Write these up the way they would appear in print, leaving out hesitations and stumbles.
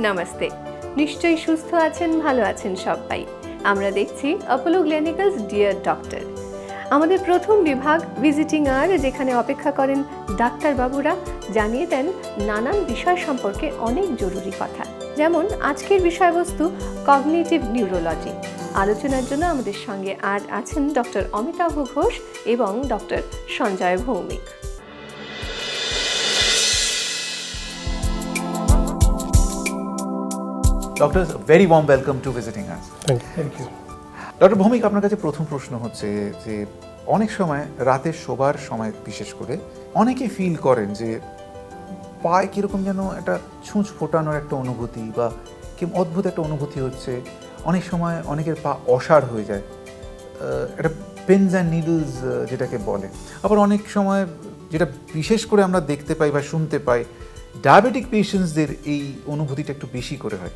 নমস্তে, নিশ্চয়ই সুস্থ আছেন, ভালো আছেন সবাই। আমরা দেখছি অ্যাপোলো ক্লিনিক্যালস ডিয়ার ডক্টর। আমাদের প্রথম বিভাগ ভিজিটিং আওয়ার, যেখানে অপেক্ষা করেন ডাক্তারবাবুরা, জানিয়ে দেন নানান বিষয় সম্পর্কে অনেক জরুরি কথা। যেমন আজকের বিষয়বস্তু কগনিটিভ নিউরোলজি। আলোচনার জন্য আমাদের সঙ্গে আজ আছেন ডক্টর অমিতাভ ঘোষ এবং doctor Sanjay Bhowmik. Doctor, very warm welcome to visiting us. Thank you. Doctor Bhowmik, আপনার কাছে প্রথম প্রশ্ন হচ্ছে যে অনেক সময় রাতে শোবার সময় বিশেষ করে অনেকে ফিল করেন যে পায়ে কীরকম যেন একটা ছুঁচ ফোটানোর একটা অনুভূতি বা কি অদ্ভুত একটা অনুভূতি হচ্ছে। অনেক সময় অনেকের পা অসাড় হয়ে যায়, একটা পেনস অ্যান্ড নিডলস যেটাকে বলে। আবার অনেক সময় যেটা বিশেষ করে আমরা দেখতে পাই বা শুনতে পাই, ডায়াবেটিক পেশেন্টসদের এই অনুভূতিটা একটু বেশি করে হয়।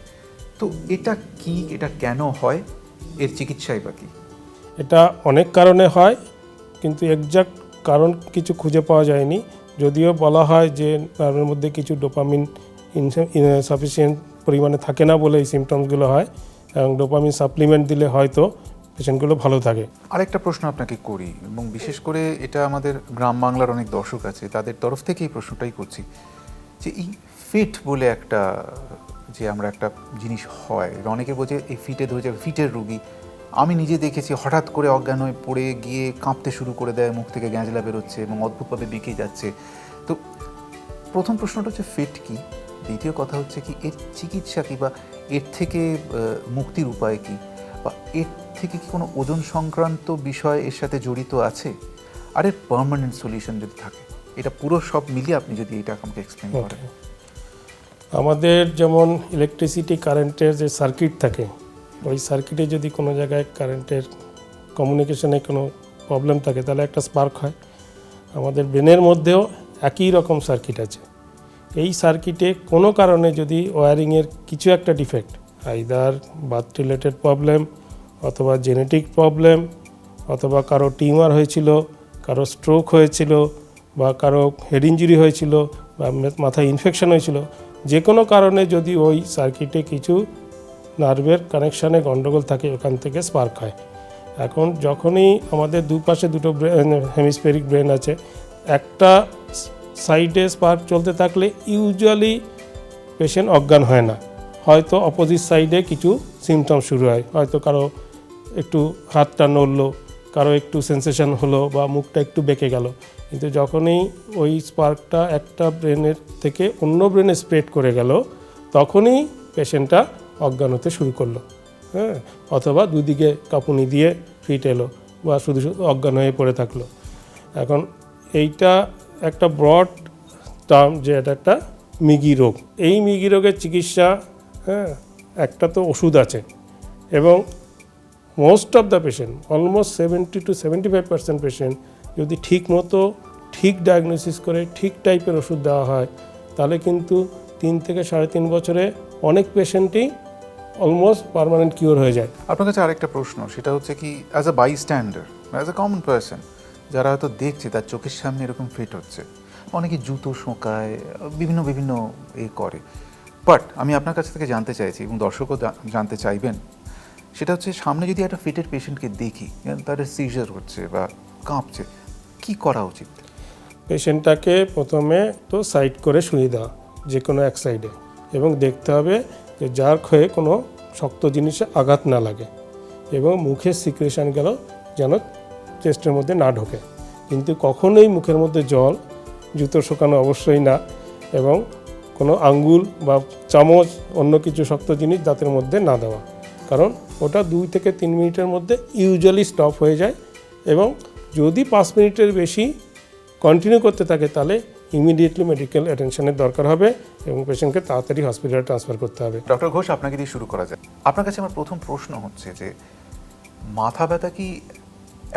তো এটা কি, এটা কেন হয়, এর চিকিৎসাই বা কি? এটা অনেক কারণে হয়, কিন্তু এক্সাক্ট কারণ কিছু খুঁজে পাওয়া যায়নি। যদিও বলা হয় যে নার্ভের মধ্যে কিছু ডোপামিন সাফিসিয়েন্ট পরিমাণে থাকে না বলে এই সিমটমসগুলো হয়, এবং ডোপামিন সাপ্লিমেন্ট দিলে হয়তো পেশেন্টগুলো ভালো থাকে। আরেকটা প্রশ্ন আপনাকে করি, এবং বিশেষ করে এটা আমাদের গ্রাম বাংলার অনেক দর্শক আছে, তাদের তরফ থেকে এই প্রশ্নটাই করছি যে এই ফিট বলে একটা যে আমরা একটা জিনিস হয়, অনেকে বলছে এই ফিটে ধরেছে, ফিটের রুগী। আমি নিজে দেখেছি হঠাৎ করে অজ্ঞান হয়ে পড়ে গিয়ে কাঁপতে শুরু করে দেয়, মুখ থেকে গ্যাঁজলা বেরোচ্ছে এবং অদ্ভুতভাবে বেঁকে যাচ্ছে। তো প্রথম প্রশ্নটা হচ্ছে ফিট কি, দ্বিতীয় কথা হচ্ছে কি এর চিকিৎসা কী, বা এর থেকে মুক্তির উপায় কী, বা এর থেকে কি কোনো ওজন সংক্রান্ত বিষয় এর সাথে জড়িত আছে, আর এর পার্মানেন্ট সলিউশন যদি থাকে, এটা পুরো সব মিলিয়ে আপনি যদি এটা আমাকে এক্সপ্লেন করেন। আমাদের যেমন ইলেকট্রিসিটি কারেন্টের যে সার্কিট থাকে, ওই সার্কিটে যদি কোনো জায়গায় কারেন্টের কমিউনিকেশনে কোনো প্রবলেম থাকে তাহলে একটা স্পার্ক হয়। আমাদের ব্রেনের মধ্যেও একই রকম সার্কিট আছে। এই সার্কিটে কোনো কারণে যদি ওয়্যারিংয়ের কিছু একটা defect, either birth related problem, অথবা জেনেটিক প্রবলেম, অথবা কারো টিউমার হয়েছিল, কারো স্ট্রোক হয়েছিল, বা কারো হেড ইঞ্জুরি হয়েছিল, বা মাথায় ইনফেকশন হয়েছিল, যে কোনো কারণে যদি ওই সার্কিটে কিছু নার্ভের কানেকশানে গণ্ডগোল থাকে, ওখান থেকে স্পার্ক হয়। এখন যখনই আমাদের দুপাশে দুটো হেমিস্ফেরিক ব্রেন আছে, একটা সাইডে স্পার্ক চলতে থাকলে ইউজুয়ালি পেশেন্ট অজ্ঞান হয় না, হয়তো অপোজিট সাইডে কিছু সিমটম শুরু হয়, হয়তো কারো একটু হাতটা নড়লো, কারো একটু সেন্সেশন হলো, বা মুখটা একটু বেঁকে গেল। কিন্তু যখনই ওই স্পার্কটা একটা ব্রেনের থেকে অন্য ব্রেনে স্প্রেড করে গেল, তখনই পেশেন্টটা অজ্ঞান হতে শুরু করলো, হ্যাঁ, অথবা দুদিকে কাঁপুনি দিয়ে ফিট এলো, বা শুধু অজ্ঞান হয়ে পড়ে থাকলো। এখন এইটা একটা ব্রড টার্ম যে এটা একটা মৃগী রোগ। এই মৃগী রোগের চিকিৎসা, হ্যাঁ, একটা তো ওষুধ আছে, এবং most of the patient, almost 70 to 75% patient যদি ঠিক মতো ঠিক ডায়াগনোসিস করে ঠিক টাইপের ওষুধ দেওয়া হয়, তাহলে কিন্তু 3 থেকে 3.5 বছরে অনেক পেশেন্টই অলমোস্ট পার্মানেন্ট কিওর হয়ে যায়। আপনার কাছে আরেকটা প্রশ্ন, সেটা হচ্ছে কি as a bystander, as a common person, যারা হয়তো দেখছে তার চোখের সামনে এরকম ফিট হচ্ছে, অনেকে জুতো শোঁকায়, বিভিন্ন বিভিন্ন করে, বাট আমি আপনার কাছ থেকে জানতে চাইছি, এবং দর্শকও জানতে চাইবেন, সেটা হচ্ছে সামনে যদি একটা ফিটের পেশেন্টকে দেখি তার সিজার হচ্ছে বা কাঁপছে, কি করা উচিত? পেশেন্টটাকে প্রথমে তো সাইড করে শুয়ে দেওয়া, যে কোনো এক সাইডে, এবং দেখতে হবে যে যার হয়ে কোনো শক্ত জিনিসে আঘাত না লাগে, এবং মুখের সিক্রেশন গেল যেন চেস্টের মধ্যে না ঢোকে। কিন্তু কখনোই মুখের মধ্যে জল, জুতো শুকানো অবশ্যই না, এবং কোনো আঙ্গুল বা চামচ, অন্য কিছু শক্ত জিনিস দাঁতের মধ্যে না দেওয়া, কারণ ওটা 2 থেকে 3 মিনিটের মধ্যে ইউজুয়ালি স্টপ হয়ে যায়। এবং যদি 5 মিনিটের বেশি কন্টিনিউ করতে থাকে, তাহলে ইমিডিয়েটলি মেডিকেল অ্যাটেনশনের দরকার হবে, এবং পেশেন্টকে তাড়াতাড়ি হসপিটালে ট্রান্সফার করতে হবে। ডক্টর ঘোষ, আপনাকে দিয়ে শুরু করা যায়। আপনার কাছে আমার প্রথম প্রশ্ন হচ্ছে যে মাথা ব্যথা কি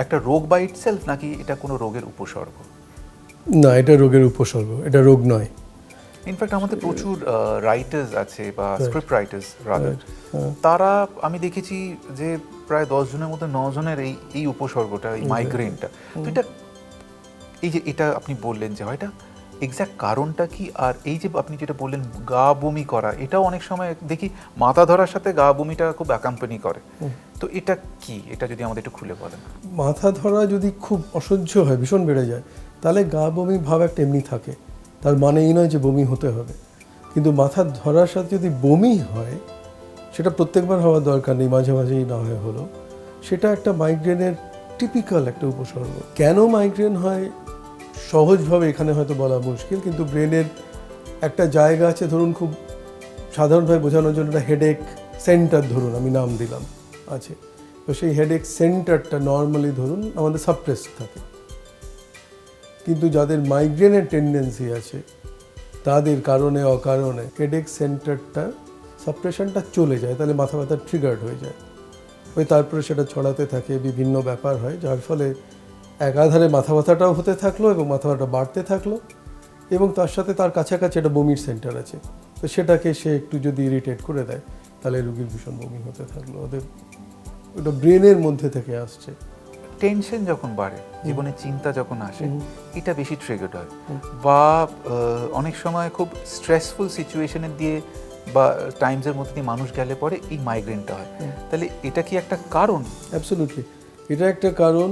একটা রোগ বাই ইটসেলফ, নাকি এটা কোনো রোগের উপসর্গ? না, এটা রোগের উপসর্গ, এটা রোগ নয়। ইনফ্যাক্ট আমাদের প্রচুর রাইটার্স আছে বা স্ক্রিপ্ট রাইটার্স রাদার, তারা আমি দেখেছি যে প্রায় 10 জনের মধ্যে 9 জনের এই উপসর্গটা, এই মাইগ্রেনটা। তো এটা এই যে এটা আপনি বললেন যে হয় এটা এক্স্যাক্ট কারণটা কি? আর এই যে আপনি যেটা বললেন গা বমি করা, এটাও অনেক সময় দেখি মাথা ধরার সাথে গা বমিটা খুব অ্যাকাম্পানি করে, তো এটা কি? এটা যদি আমাদের একটু খুলে বলেন। মাথা ধরা যদি খুব অসহ্য হয়, ভীষণ বেড়ে যায়, তাহলে গা বমি ভাব একটা এমনি থাকে, তার মানে এই নয় যে বমি হতে হবে। কিন্তু মাথা ধরার সাথে যদি বমি হয়, সেটা প্রত্যেকবার হওয়ার দরকার নেই, মাঝে মাঝেই না হয় হলো, সেটা একটা মাইগ্রেনের টিপিক্যাল একটা উপসর্গ। কেন মাইগ্রেন হয় সহজভাবে এখানে হয়তো বলা মুশকিল, কিন্তু ব্রেনের একটা জায়গা আছে, ধরুন খুব সাধারণভাবে বোঝানোর জন্য একটা হেডেক সেন্টার ধরুন আমি নাম দিলাম আছে, তো সেই হেডেক সেন্টারটা নর্মালি ধরুন আমাদের সাপ্রেস থাকে, কিন্তু যাদের মাইগ্রেনের টেন্ডেন্সি আছে তাদের কারণে অকারণে হেডেক সেন্টারটা সাপ্রেশনটা চলে যায়, তাহলে মাথা ব্যথা ট্রিগার্ড হয়ে যায়, ওই তারপরে সেটা ছড়াতে থাকে, বিভিন্ন ব্যাপার হয়, যার ফলে একাধারে মাথা ব্যথাটাও হতে থাকলো এবং মাথা ব্যথাটা বাড়তে থাকলো, এবং তার সাথে তার কাছাকাছি একটা বমির সেন্টার আছে, তো সেটাকে সে একটু যদি ইরিটেট করে দেয় তাহলে রুগীর ভীষণ বমি হতে থাকলো। ওটা ব্রেনের মধ্যে থেকে আসছে। টেনশন যখন বাড়ে, জীবনে চিন্তা যখন আসে, এটা বেশি ট্রিগার্ড হয়, বা অনেক সময় খুব স্ট্রেসফুল সিচুয়েশনের দিয়ে বা টাইমসের মধ্যে দিয়ে মানুষ গেলে পরে এই মাইগ্রেনটা হয়, তাহলে এটা কি একটা কারণ? অ্যাবসলিউটলি, এটা একটা কারণ।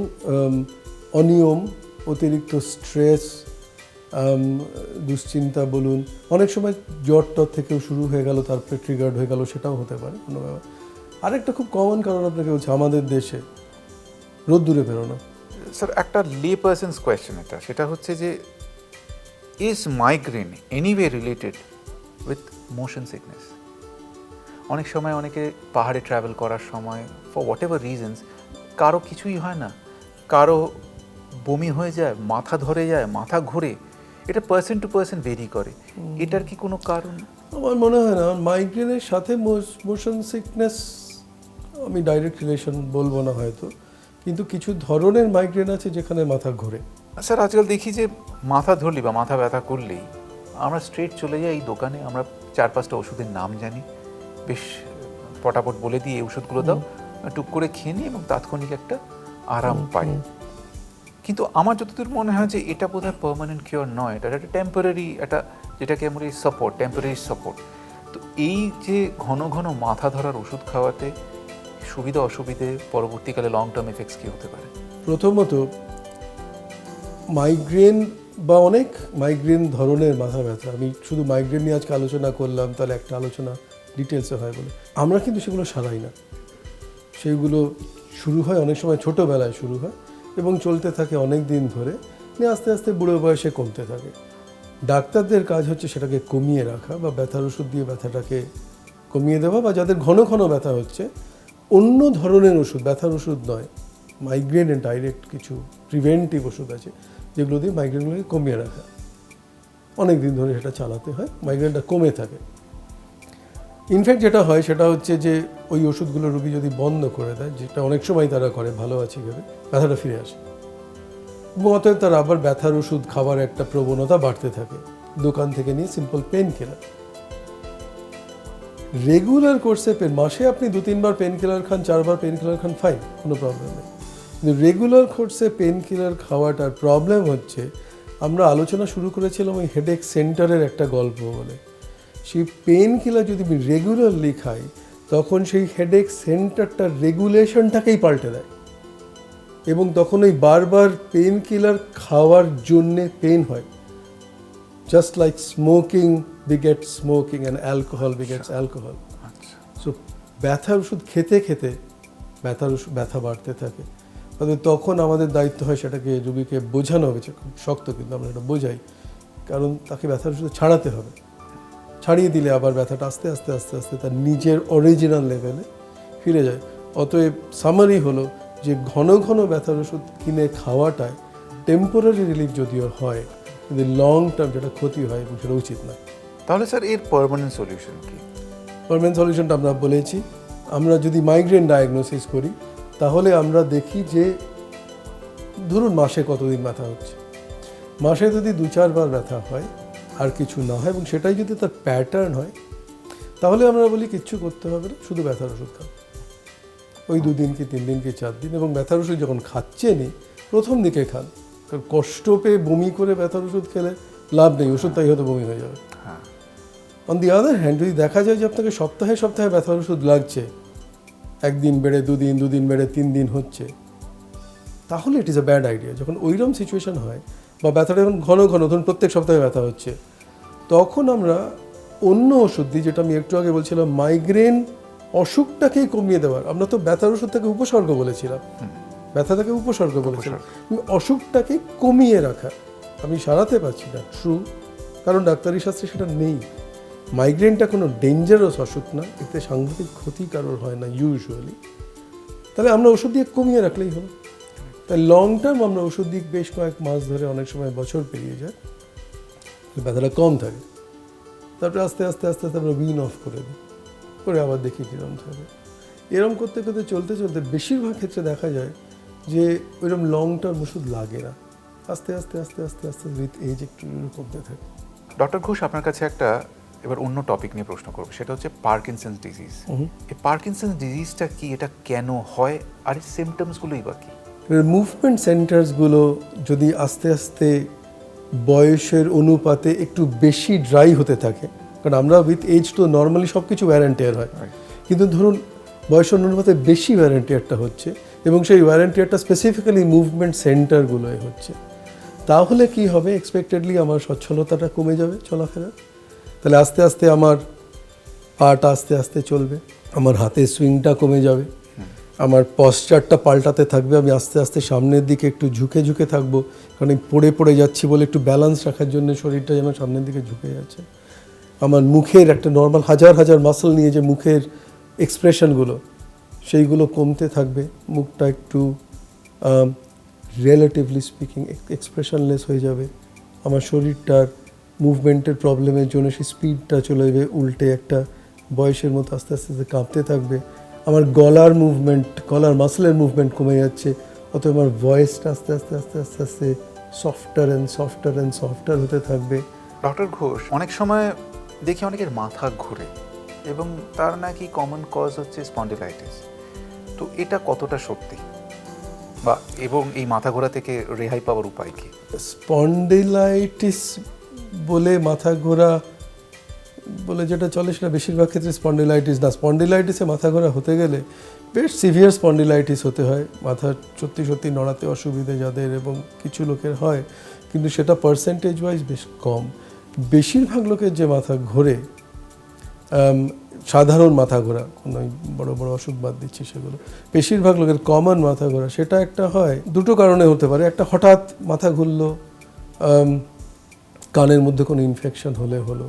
অনিয়ম, অতিরিক্ত স্ট্রেস, দুশ্চিন্তা বলুন, অনেক সময় জ্বর টর থেকেও শুরু হয়ে গেল, তারপরে ট্রিগার্ড হয়ে গেল, সেটাও হতে পারে কোনো ব্যাপার। আরেকটা খুব কমন কারণ আপনাকে বলছি, আমাদের দেশে রোদ্দুরে বেরোনো। স্যার, একটা লে পার্সনস কোয়েশ্চেন এটা, সেটা হচ্ছে যে is migraine anyway related with motion sickness? অনেক সময় অনেকে পাহাড়ে ট্রাভেল করার সময় ফর হোয়াট এভার রিজনস কারো কিছুই হয় না, কারো বমি হয়ে যায়, মাথা ধরে যায়, মাথা ঘোরে, এটা পার্সন টু পার্সন ভেরি করে, এটার কি কোনো কারণ? আমার মনে হয় না মাইগ্রেনের সাথে মোশন সিকনেস আমি ডাইরেক্ট রিলেশন বলবো না হয়তো, কিন্তু কিছু ধরনের মাইগ্রেন আছে যেখানে মাথা ঘোরে। স্যার, আজকাল দেখি যে মাথা ধরলি বা মাথা ব্যথা করলেই আমরা স্ট্রেট চলে যাই এই দোকানে, আমরা 4-5টা ওষুধের নাম জানি, বেশ পটাপট বলে দিই এই ওষুধগুলো দাও, টুক করে খেয়ে নিই এবং তাৎক্ষণিক একটা আরাম পাই। কিন্তু আমার যতদূর মনে হয় যে এটা বোধহয় পার্মানেন্ট কিওর নয়, এটা একটা টেম্পোরারি, একটা যেটাকে আমরা সাপোর্ট, টেম্পোরারি সাপোর্ট। তো এই যে ঘন ঘন মাথা ধরার ওষুধ খাওয়াতে সুবিধা অসুবিধে, পরবর্তীকালে লং টার্ম এফেক্টস কি হতে পারে? প্রথমত, মাইগ্রেন বা অনেক মাইগ্রেন ধরনের মাথা ব্যথা, আমি শুধু মাইগ্রেন নিয়ে আজকে আলোচনা করলাম, তাহলে একটা আলোচনা ডিটেলসে হয় বলে আমরা কিন্তু সেগুলো সারাই না। সেগুলো শুরু হয় অনেক সময় ছোটোবেলায় শুরু হয় এবং চলতে থাকে অনেক দিন ধরে, নিয়ে আস্তে আস্তে বুড়ো বয়সে কমতে থাকে। ডাক্তারদের কাজ হচ্ছে সেটাকে কমিয়ে রাখা বা ব্যথার ওষুধ দিয়ে ব্যথাটাকে কমিয়ে দেওয়া, বা যাদের ঘন ঘন ব্যথা হচ্ছে অন্য ধরনের ওষুধ, ব্যথার ওষুধ নয়, মাইগ্রেনের ডাইরেক্ট কিছু প্রিভেন্টিভ ওষুধ আছে যেগুলো দিয়ে মাইগ্রেনগুলোকে কমিয়ে রাখা, অনেক দিন ধরে সেটা চালাতে হয়, মাইগ্রেনটা কমে থাকে। ইনফ্যাক্ট যেটা হয় সেটা হচ্ছে যে ওই ওষুধগুলো রোগী যদি বন্ধ করে দেয়, যেটা অনেক সময় তারা করে ভালো আছে ভেবে, ব্যথাটা ফিরে আসে এবং অতএব তারা আবার ব্যথার ওষুধ খাবার একটা প্রবণতা বাড়তে থাকে, দোকান থেকে নিয়ে সিম্পল পেন কিলার। রেগুলার কোর্সে মাসে আপনি 2-3 বার পেন কিলার খান, 4 বার পেন কিলার খান, ফাইন, কোনো প্রবলেম নেই। কিন্তু রেগুলার কোর্সে পেন কিলার খাওয়াটার প্রবলেম হচ্ছে, আমরা আলোচনা শুরু করেছিলাম ওই হেডেক সেন্টারের একটা গল্প বলে, সেই পেন কিলার যদি আমি রেগুলারলি খাই তখন সেই হেডেক সেন্টারটার রেগুলেশনটাকেই পাল্টে দেয় এবং তখন ওই বারবার পেন কিলার খাওয়ার জন্যে পেন হয়। Just like smoking begets smoking and alcohol begets alcohol. So ব্যথার ওষুধ খেতে খেতে ব্যথা বাড়তে থাকে। তখন আমাদের দায়িত্ব হয় সেটাকে রোগীকে বোঝানো হবে, খুব শক্ত কিন্তু আমরা এটা বোঝাই, কারণ তাকে ব্যথার ওষুধ ছাড়াতে হবে। ছাড়িয়ে দিলে আবার ব্যথাটা আস্তে আস্তে আস্তে আস্তে তার নিজের অরিজিনাল লেভেলে ফিরে যায়। অতএব সামারি হলো যে ঘন ঘন ব্যথার ওষুধ কিনে খাওয়াটায় টেম্পোরারি রিলিফ যদিও হয়, কিন্তু লং টার্ম যেটা ক্ষতি হয় এবং সেটা উচিত না। তাহলে স্যার এর পার্মানেন্ট সলিউশন কি? পার্মানেন্ট সলিউশনটা আমরা বলেছি, আমরা যদি মাইগ্রেন ডায়াগনোসিস করি তাহলে আমরা দেখি যে ধরুন মাসে কতদিন ব্যথা হচ্ছে, মাসে যদি 2-4 বার ব্যথা হয় আর কিছু না হয় এবং সেটাই যদি তার প্যাটার্ন হয়, তাহলে আমরা বলি কিচ্ছু করতে হবে না, শুধু ব্যথার ওষুধ খান, ওই 2 দিন কি 3 দিন কি 4 দিন। এবং ব্যথার ওষুধ যখন খাচ্ছেনই প্রথম দিকে খান, কারণ কষ্ট পেয়ে বমি করে ব্যথার ওষুধ খেলে লাভ নেই, ওষুধ তাই হয়তো বমি হয়ে যাবে। হ্যাঁ অন দি আদার হ্যান্ড যদি দেখা যায় যে আপনাকে সপ্তাহে সপ্তাহে ব্যথার ওষুধ লাগছে, একদিন বেড়ে দুদিন, দুদিন বেড়ে 3 দিন হচ্ছে, তাহলে it is a bad idea. যখন ওইরকম সিচুয়েশন হয় বা ব্যথাটা যখন ঘন ঘন, ধরুন প্রত্যেক সপ্তাহে ব্যথা হচ্ছে, তখন আমরা অন্য ওষুধ দিই, যেটা আমি একটু আগে বলছিলাম, মাইগ্রেন অসুখটাকেই কমিয়ে দেওয়ার। আমরা তো ব্যথার ওষুধ থেকে উপসর্গ বলেছিলাম, ব্যথা থেকে উপসর্গ বলেছিলাম, অসুখটাকে কমিয়ে রাখা। আমি সারাতে পারছি না, ট্রু, কারণ ডাক্তারি শাস্ত্রে সেটা নেই। মাইগ্রেনটা কোনো ডেঞ্জারাস অসুখ না, এতে সাংঘাতিক ক্ষতি কারোর হয় না ইউজুয়ালি। তাহলে আমরা ওষুধ দিয়ে কমিয়ে রাখলেই হলো। তাই লং টার্ম আমরা ওষুধ দিই বেশ কয়েক মাস ধরে, অনেক সময় বছর পেরিয়ে যায়, ব্যথাটা কম থাকে। তারপরে আস্তে আস্তে আস্তে আস্তে আমরা উইন অফ করে দিই, করে আবার দেখি কীরকম থাকে। এরম করতে করতে চলতে চলতে বেশিরভাগ ক্ষেত্রে দেখা যায় যে ওইরকম লং টার্ম ওষুধ লাগে না, আস্তে আস্তে আস্তে আস্তে আস্তে উইথ এজ একটু কমতে থাকে। ডক্টর ঘোষ, আপনার কাছে একটা এবার অন্য টপিক নিয়ে প্রশ্ন করবো, সেটা হচ্ছে পার্কিনসন্স ডিজিজ। এই পার্কিনসন্স ডিজিজটা কি, এটা কেন হয়, আর এর সিমটমসগুলোই বা কি? মুভমেন্ট সেন্টার্সগুলো যদি আস্তে আস্তে বয়সের অনুপাতে একটু বেশি ড্রাই হতে থাকে, কারণ আমরা উইথ এজ তো নর্মালি সব কিছু ওয়্যারেন্টিয়ার হয়, কিন্তু ধরুন বয়সের অনুপাতে বেশি ওয়্যারেন্টিয়ারটা হচ্ছে, এবং সেই ওয়্যারেন্টিয়ারটা স্পেসিফিক্যালি মুভমেন্ট সেন্টারগুলোয় হচ্ছে, তাহলে কি হবে, এক্সপেক্টেডলি আমার সচ্ছলতাটা কমে যাবে চলাফেরা। তাহলে আস্তে আস্তে আমার পাটা আস্তে আস্তে চলবে, আমার হাতের সুইংটা কমে যাবে, আমার পশ্চারটা পাল্টাতে থাকবে, আমি আস্তে আস্তে সামনের দিকে একটু ঝুঁকে ঝুঁকে থাকবো, কারণ আমি পড়ে পড়ে যাচ্ছি বলে একটু ব্যালেন্স রাখার জন্য শরীরটা যেন সামনের দিকে ঝুঁকে যাচ্ছে। আমার মুখের একটা নর্মাল হাজার হাজার মাসল নিয়ে যে মুখের এক্সপ্রেশনগুলো, সেইগুলো কমতে থাকবে, মুখটা একটু রিলেটিভলি স্পিকিং এক্সপ্রেশনলেস হয়ে যাবে। আমার শরীরটার মুভমেন্টের প্রবলেমের জন্য সেই স্পিডটা চলে যাবে উল্টে, একটা বয়সের মতো আস্তে আস্তে আস্তে কাঁপতে থাকবে। আমার গলার মুভমেন্ট, গলার মাসলের মুভমেন্ট কমে যাচ্ছে, অথবা আমার ভয়েসটা আস্তে আস্তে আস্তে আস্তে আস্তে softer and softer and softer হতে থাকবে। ডক্টর ঘোষ, অনেক সময় দেখি অনেকের মাথা ঘোরে এবং তার নাকি কমন কজ হচ্ছে স্পন্ডিলাইটিস। তো এটা কতটা সত্যি, বা এবং এই মাথা ঘোরা থেকে রেহাই পাওয়ার উপায় কি? স্পন্ডিলাইটিস বলে মাথা ঘোরা বলে যেটা চলে, সেটা বেশিরভাগ ক্ষেত্রে স্পন্ডিলাইটিস না। স্পন্ডিলাইটিসে মাথা ঘোরা হতে গেলে বেশ সিভিয়ার স্পন্ডিলাইটিস হতে হয়, মাথা সত্যি সত্যি নড়াতে অসুবিধে যাদের, এবং কিছু লোকের হয়, কিন্তু সেটা পার্সেন্টেজ ওয়াইজ বেশ কম। বেশিরভাগ লোকের যে মাথা ঘোরে, সাধারণ মাথা ঘোরা, কোনো বড় বড় অসুখ বাদ দিচ্ছি সেগুলো, বেশিরভাগ লোকের কমন মাথা ঘোরা, সেটা একটা হয় দুটো কারণে হতে পারে। একটা, হঠাৎ মাথা ঘুরলো, কানের মধ্যে কোনো ইনফেকশন হলে হলো,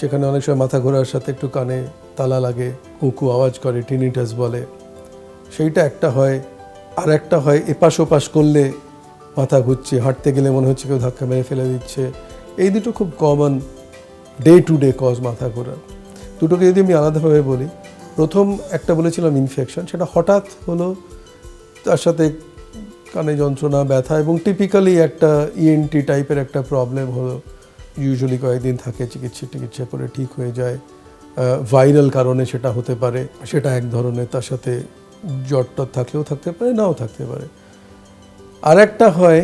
সেখানে অনেক সময় মাথা ঘোরার সাথে একটু কানে তালা লাগে, কুকু আওয়াজ করে, টিনিটাস বলে, সেইটা একটা হয়। আর একটা হয় এপাশ ওপাশ করলে মাথা ঘুরছে, হাঁটতে গেলে মনে হচ্ছে কেউ ধাক্কা মেরে ফেলে দিচ্ছে। এই দুটো খুব common day to day cause মাথা ঘোরার। দুটোকে যদি আমি আলাদাভাবে বলি, প্রথম একটা বলেছিলাম ইনফেকশন, সেটা হঠাৎ হলো, তার সাথে কানে যন্ত্রণা, ব্যথা, এবং টিপিক্যালি একটা ইএনটি টাইপের একটা প্রবলেম হলো, ইউজুয়ালি কয়েকদিন থাকে, চিকিৎসা করে ঠিক হয়ে যায়। ভাইরাল কারণে সেটা হতে পারে, সেটা এক ধরনের, তার সাথে জ্বর টর থাকলেও থাকতে পারে, নাও থাকতে পারে। আর একটা হয়,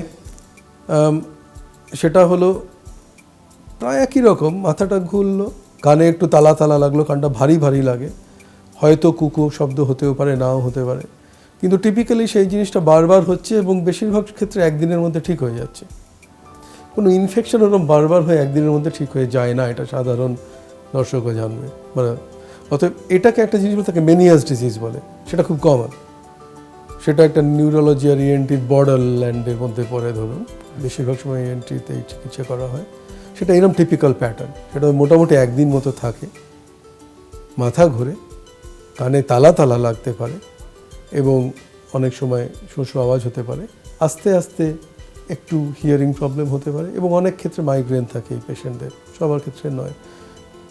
সেটা হলো প্রায় একই রকম, মাথাটা ঘুরলো, কানে একটু তালা তালা লাগলো, কানটা ভারী ভারী লাগে, হয়তো কুকু শব্দ হতেও পারে, নাও হতে পারে, কিন্তু টিপিক্যালি সেই জিনিসটা বারবার হচ্ছে, এবং বেশিরভাগ ক্ষেত্রে একদিনের মধ্যে ঠিক হয়ে যাচ্ছে। কোনো ইনফেকশন ওরকম বারবার হয়ে একদিনের মধ্যে ঠিক হয়ে যায় না, এটা সাধারণ দর্শকও জানবে। মানে অতএব এটাকে একটা জিনিস বলে, তাকে মেনিয়াস ডিজিজ বলে, সেটা খুব কমন। সেটা একটা নিউরোলজি আর ইএনটির বর্ডারল্যান্ডের মধ্যে পড়ে, ধরুন বেশিরভাগ সময় ইএনটিতেই চিকিৎসা করা হয়। সেটা এরকম টিপিক্যাল প্যাটার্ন, সেটা মোটামুটি একদিন মতো থাকে, মাথা ঘুরে, কানে তালা তালা লাগতে পারে, এবং অনেক সময় শোঁ আওয়াজ হতে পারে, আস্তে আস্তে একটু হিয়ারিং প্রবলেম হতে পারে, এবং অনেক ক্ষেত্রে মাইগ্রেন থাকে এই পেশেন্টদের, সবার ক্ষেত্রে নয়।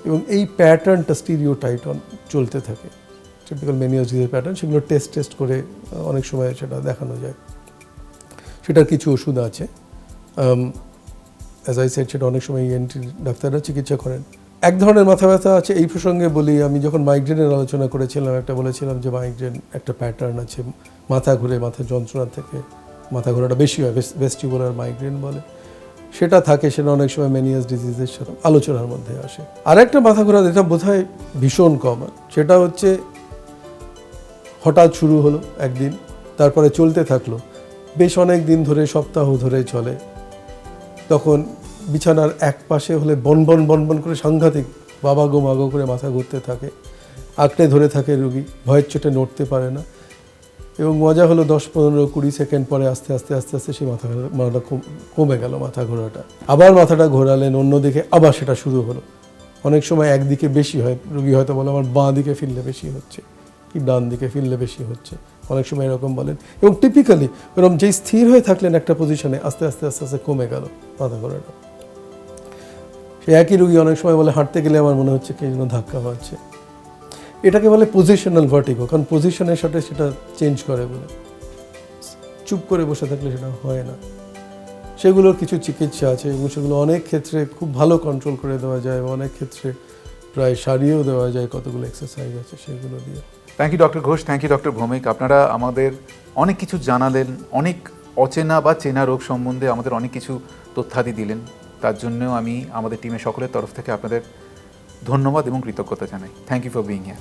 এবং এই প্যাটার্নটা স্টিরিওটাইপ চলতে থাকে, টিপিক্যাল মেনিয়াস ডিজিজের প্যাটার্ন। সেগুলো টেস্ট করে অনেক সময় সেটা দেখানো যায়। সেটার কিছু ওষুধ আছে, অ্যাজ আই সেড, সেটা অনেক সময় ইএনটি ডাক্তাররা চিকিৎসা করেন। এক ধরনের মাথা ব্যথা আছে, এই প্রসঙ্গে বলি, আমি যখন মাইগ্রেনের আলোচনা করেছিলাম, একটা বলেছিলাম যে মাইগ্রেন একটা প্যাটার্ন আছে, মাথা ঘুরে, মাথা যন্ত্রণা থেকে মাথা ঘোরাটা বেশি হয়, ভেস্টিবুলার মাইগ্রেন বলে। সেটা থাকে, সেটা অনেক সময় ম্যানিয়াস ডিজিজের সাথে আলোচনার মধ্যে আসে। আর একটা মাথা ঘোরা যেটা বোধহয় ভীষণ কমন, সেটা হচ্ছে হঠাৎ শুরু হলো একদিন, তারপরে চলতে থাকলো, বেশ অনেক দিন ধরে, সপ্তাহ ধরে চলে। তখন বিছানার এক পাশে হলে বনবন বনবন করে সাংঘাতিক বাবা গো মাগো করে মাথা ঘুরতে থাকে, আঁকড়ে ধরে থাকে রুগী, ভয়ের চোটে নড়তে পারে না। এবং মজা হলো 10-15-20 সেকেন্ড পরে আস্তে আস্তে আস্তে আস্তে সেই মাথাটা কমে গেল, মাথা ঘোরাটা। আবার মাথাটা ঘোরালেন অন্যদিকে, আবার সেটা শুরু হলো। অনেক সময় একদিকে বেশি হয়, রুগী হয়তো বলে আমার বাঁ দিকে ফিরলে বেশি হচ্ছে, কি ডান দিকে ফিরলে বেশি হচ্ছে, অনেক সময় এরকম বলেন। এবং টিপিক্যালি এরকম যেই স্থির হয়ে থাকলেন একটা পজিশনে, আস্তে আস্তে আস্তে আস্তে কমে গেল মাথা ঘোরাটা। সেই একই রুগী অনেক সময় বলে হাঁটতে গেলে আমার মনে হচ্ছে কে যেন ধাক্কা পাচ্ছে। এটাকে বলে পজিশনাল ভার্টিগো, কারণ পজিশনের সাথে সেটা চেঞ্জ করে বলে। চুপ করে বসে থাকলে সেটা হয় না। সেগুলোর কিছু চিকিৎসা আছে এবং সেগুলো অনেক ক্ষেত্রে খুব ভালো কন্ট্রোল করে দেওয়া যায় এবং অনেক ক্ষেত্রে প্রায় সারিয়েও দেওয়া যায়, কতগুলো এক্সারসাইজ আছে সেগুলো দিয়ে। Thank you doctor Ghosh, thank you doctor Bhowmik. আপনারা আমাদের অনেক কিছু জানালেন, অনেক অচেনা বা চেনা রোগ সম্বন্ধে আমাদের অনেক কিছু তথ্যাদি দিলেন। তার জন্যও আমি আমাদের টিমের সকলের তরফ থেকে আপনাদের ধন্যবাদ এবং কৃতজ্ঞতা জানাই। Thank you for being here.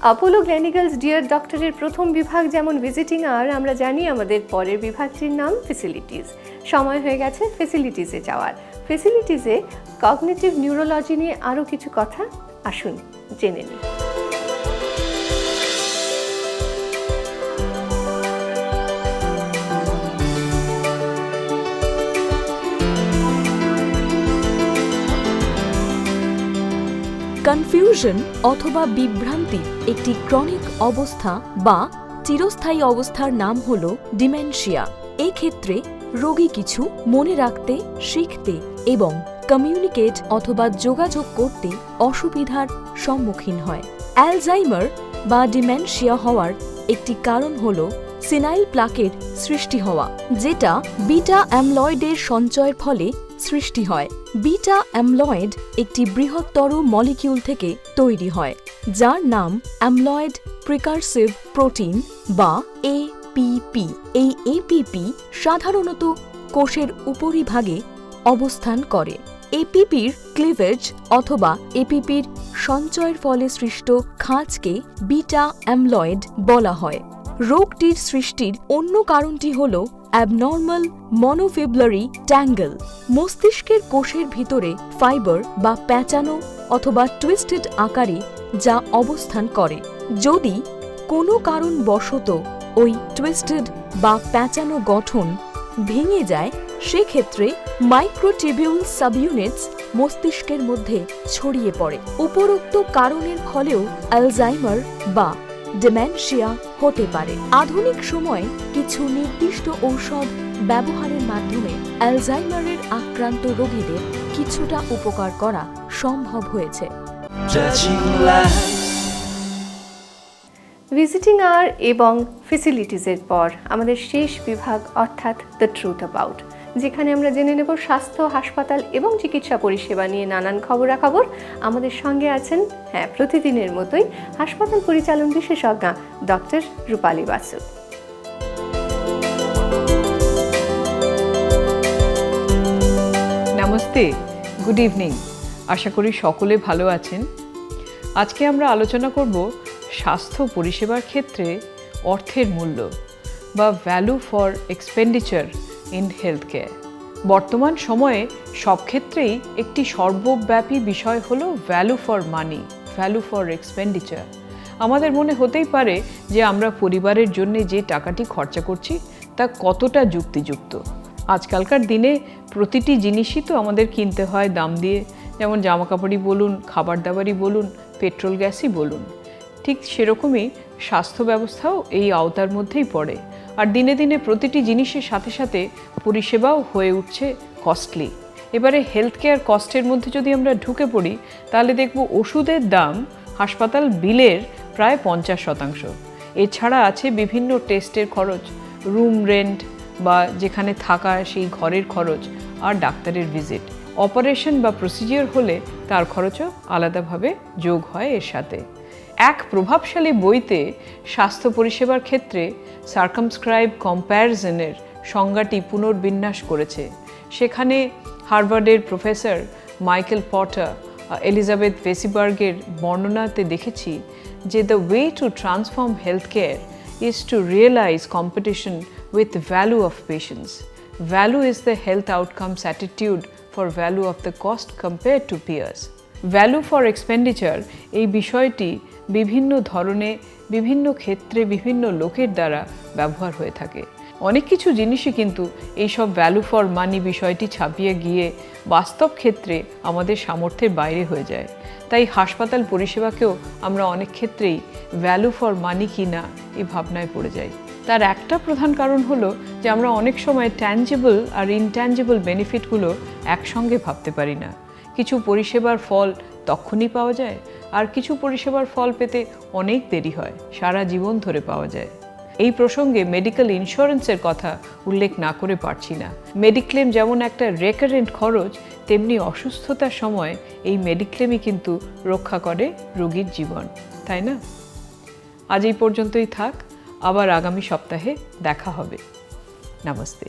Apollo clinicals dear ডক্টরের প্রথম বিভাগ যেমন ভিজিটিং আওয়ার, আমরা জানি আমাদের পরের বিভাগটির নাম ফেসিলিটিস। সময় হয়ে গেছে ফেসিলিটিসে যাওয়ার। ফেসিলিটিসে কগনিটিভ নিউরোলজি নিয়ে আরও কিছু কথা আসুন জেনে নিই। কনফিউশন অথবা বিভ্রান্তি একটি ক্রনিক অবস্থা বা চিরস্থায়ী অবস্থার নাম হল ডিমেনশিয়া। এই ক্ষেত্রে রোগী কিছু মনে রাখতে, শিখতে এবং কমিউনিকেট অথবা যোগাযোগ করতে অসুবিধার সম্মুখীন হয়। অ্যালজাইমার বা ডিমেনশিয়া হওয়ার একটি কারণ হল সিনাইল প্লাকের সৃষ্টি হওয়া, যেটা বিটা অ্যামলয়েডের সঞ্চয়ের ফলে সৃষ্টি হয়। বিটা অ্যামলয়েড একটি বৃহত্তর মলিকিউল থেকে তৈরি হয়, যার নাম অ্যামলয়েড প্রিকারসিভ প্রোটিন বা এপিপি। এই এপিপি সাধারণত কোষের উপরিভাগে অবস্থান করে। এপিপির ক্লিভেজ অথবা এপিপির সঞ্চয়ের ফলে সৃষ্ট খাঁজকে বিটা অ্যামলয়েড বলা হয়। রোগটির সৃষ্টির অন্য কারণটি হল অ্যাবনর্মাল মনোফিবুলারি ট্যাঙ্গল। মস্তিষ্কের কোষের ভিতরে ফাইবার বা প্যাঁচানো অথবা টুইস্টেড আকারে যা অবস্থান করে। যদি কোনো কারণবশত ওই টুইস্টেড বা প্যাঁচানো গঠন ভেঙে যায়, সেক্ষেত্রে মাইক্রোটিবিউল সাবইউনিটস মস্তিষ্কের মধ্যে ছড়িয়ে পড়ে। উপরোক্ত কারণের ফলেও অ্যালজাইমার বা ডিমেনশিয়া হতে পারে। আধুনিক সময়ে কিছু নির্দিষ্ট ঔষধ ব্যবহারের মাধ্যমে অ্যালজাইমারের আক্রান্ত রোগীদের কিছুটা উপকার করা সম্ভব হয়েছে। ভিজিটিং আওয়ার এবং ফেসিলিটিসের পর আমাদের শেষ বিভাগ অর্থাৎ দ্য ট্রুথ অ্যাবাউট, যেখানে আমরা জেনে নেব স্বাস্থ্য, হাসপাতাল এবং চিকিৎসা পরিষেবা নিয়ে নানান খবরাখবর। আমাদের সঙ্গে আছেন প্রতিদিনের মতোই হাসপাতাল পরিচালন বিশেষজ্ঞা ডক্টর রূপালী বাসু। নমস্তে, গুড ইভিনিং। আশা করি সকলে ভালো আছেন। আজকে আমরা আলোচনা করব স্বাস্থ্য পরিষেবার ক্ষেত্রে অর্থের মূল্য বা value for expenditure in health care. বর্তমান সময়ে সব ক্ষেত্রেই একটি সর্বব্যাপী বিষয় হলো value for money, value for expenditure. আমাদের মনে হতেই পারে যে আমরা পরিবারের জন্য যে টাকাটি খরচা করছি তা কতটা যুক্তিযুক্ত। আজকালকার দিনে প্রতিটি জিনিসই তো আমাদের কিনতে হয় দাম দিয়ে, যেমন জামাকাপড়ই বলুন, খাবার দাবারই বলুন, পেট্রোল গ্যাসই বলুন। ঠিক সেরকমই স্বাস্থ্য ব্যবস্থাও এই আওতার মধ্যেই পড়ে। আর দিনে দিনে প্রতিটি জিনিসের সাথে সাথে পরিষেবাও হয়ে উঠছে কস্টলি। এবারে হেলথ কেয়ার কস্টের মধ্যে যদি আমরা ঢুকে পড়ি, তাহলে দেখব ওষুধের দাম হাসপাতাল বিলের প্রায় 50%। এছাড়া আছে বিভিন্ন টেস্টের খরচ, রুম রেন্ট বা যেখানে থাকা সেই ঘরের খরচ, আর ডাক্তারের ভিজিট। অপারেশন বা প্রসিজিওর হলে তার খরচও আলাদাভাবে যোগ হয় এর সাথে। এক প্রভাবশালী বইতে স্বাস্থ্য পরিষেবার ক্ষেত্রে সার্কামস্ক্রাইব কম্প্যারিজনের সংজ্ঞাটি পুনর্বিন্যাস করেছে। সেখানে হার্ভার্ডের প্রফেসর মাইকেল পটার, এলিজাবেথ ভেসিবার্গের বর্ণনাতে দেখেছি যে the way to transform health care is to realise competition with value of patients. Value is the health outcomes attitude for value of the cost compare to peers. Value for expenditure এই বিষয়টি বিভিন্ন ধরনে, বিভিন্ন ক্ষেত্রে, বিভিন্ন লোকের দ্বারা ব্যবহার হয়ে থাকে। অনেক কিছু জিনিসই কিন্তু এইসব ভ্যালু ফর মানি বিষয়টি ছাপিয়ে গিয়ে বাস্তব ক্ষেত্রে আমাদের সামর্থ্যের বাইরে হয়ে যায়। তাই হাসপাতাল পরিষেবাকেও আমরা অনেক ক্ষেত্রেই ভ্যালু ফর মানি কি না এই ভাবনায় পড়ে যাই। তার একটা প্রধান কারণ হলো যে আমরা অনেক সময় ট্যাঞ্জিবল আর ইনট্যাঞ্জিবল বেনিফিটগুলো একসঙ্গে ভাবতে পারি না। কিছু পরিষেবার ফল তখনই পাওয়া যায়, আর কিছু পরিষেবার ফল পেতে অনেক দেরি হয়, সারা জীবন ধরে পাওয়া যায়। এই প্রসঙ্গে মেডিকেল ইন্স্যুরেন্সের কথা উল্লেখ না করে পারছি না। মেডিক্লেম যেমন একটা রেকারেন্ট খরচ, তেমনি অসুস্থতার সময় এই মেডিক্লেমই কিন্তু রক্ষা করে রোগীর জীবন, তাই না? আজ এই পর্যন্তই থাক, আবার আগামী সপ্তাহে দেখা হবে। নমস্তে।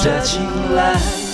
这青睐